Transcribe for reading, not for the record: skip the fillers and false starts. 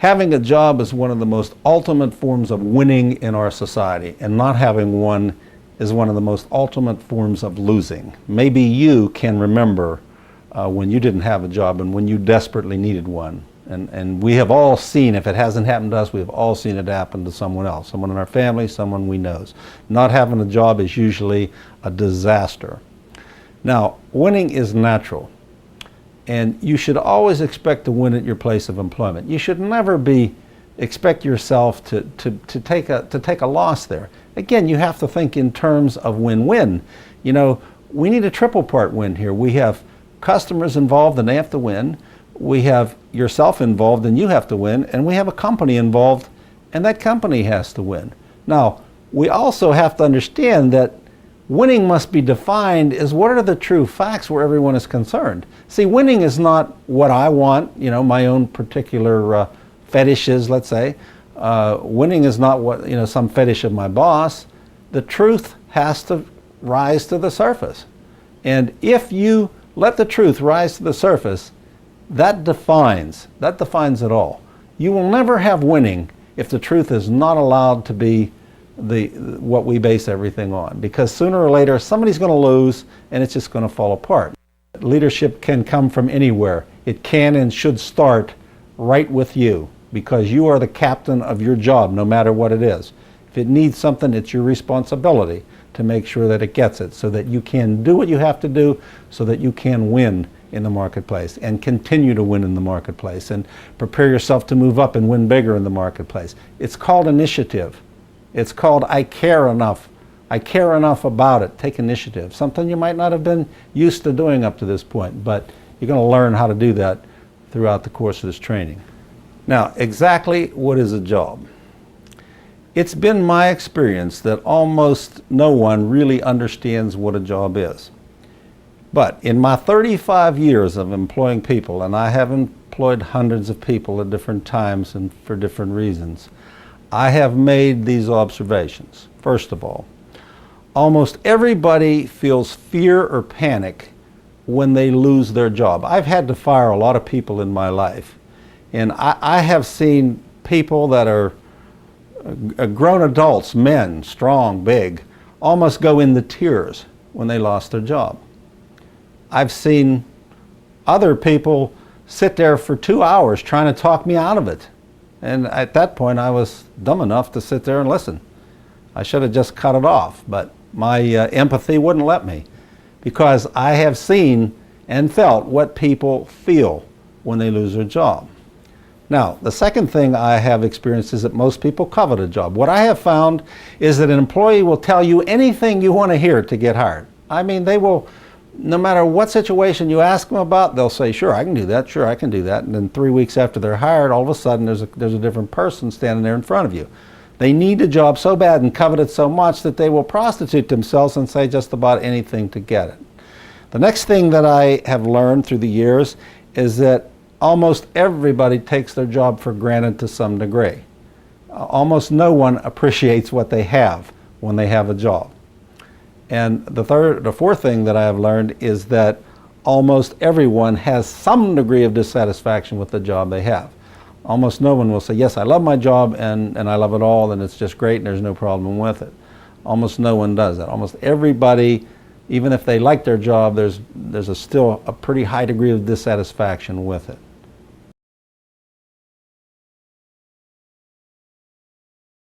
Having a job is one of the most ultimate forms of winning in our society, and not having one is one of the most ultimate forms of losing. Maybe you can remember when you didn't have a job and when you desperately needed one. And we have all seen, if it hasn't happened to us, we have all seen it happen to someone else, someone in our family, someone we know. Not having a job is usually a disaster. Now, winning is natural, and you should always expect to win at your place of employment. You should never expect yourself to take a loss there. Again, you have to think in terms of win-win. You know, we need a triple part win here. We have customers involved and they have to win. We have yourself involved and you have to win. And we have a company involved and that company has to win. Now, we also have to understand that winning must be defined as what are the true facts where everyone is concerned. See, winning is not what I want, you know, my own particular fetishes, let's say. Winning is not what, you know, some fetish of my boss. The truth has to rise to the surface. And if you let the truth rise to the surface, that defines it all. You will never have winning if the truth is not allowed to be what we base everything on, because sooner or later somebody's going to lose and it's just going to fall apart. Leadership can come from anywhere. It can and should start right with you, because you are the captain of your job no matter what it is. If it needs something, it's your responsibility to make sure that it gets it, so that you can do what you have to do, so that you can win in the marketplace and continue to win in the marketplace and prepare yourself to move up and win bigger in the marketplace. It's called initiative. It's called I care enough. I care enough about it. Take initiative. Something you might not have been used to doing up to this point, but you're going to learn how to do that throughout the course of this training. Now, exactly what is a job? It's been my experience that almost no one really understands what a job is. But in my 35 years of employing people, and I have employed hundreds of people at different times and for different reasons, I have made these observations. First of all, almost everybody feels fear or panic when they lose their job. I've had to fire a lot of people in my life, and I have seen people that are grown adults, men, strong, big, almost go into tears when they lost their job. I've seen other people sit there for 2 hours trying to talk me out of it. And at that point, I was dumb enough to sit there and listen. I should have just cut it off, but my empathy wouldn't let me, because I have seen and felt what people feel when they lose their job. Now, the second thing I have experienced is that most people covet a job. What I have found is that an employee will tell you anything you want to hear to get hired. I mean, they will, no matter what situation you ask them about, they'll say, sure, I can do that, sure, I can do that. And then 3 weeks after they're hired, all of a sudden there's a different person standing there in front of you. They need a job so bad and covet it so much that they will prostitute themselves and say just about anything to get it. The next thing that I have learned through the years is that almost everybody takes their job for granted to some degree. Almost no one appreciates what they have when they have a job. And the fourth thing that I have learned is that almost everyone has some degree of dissatisfaction with the job they have. Almost no one will say, yes, I love my job and I love it all and it's just great and there's no problem with it. Almost no one does that. Almost everybody, even if they like their job, there's still a pretty high degree of dissatisfaction with it.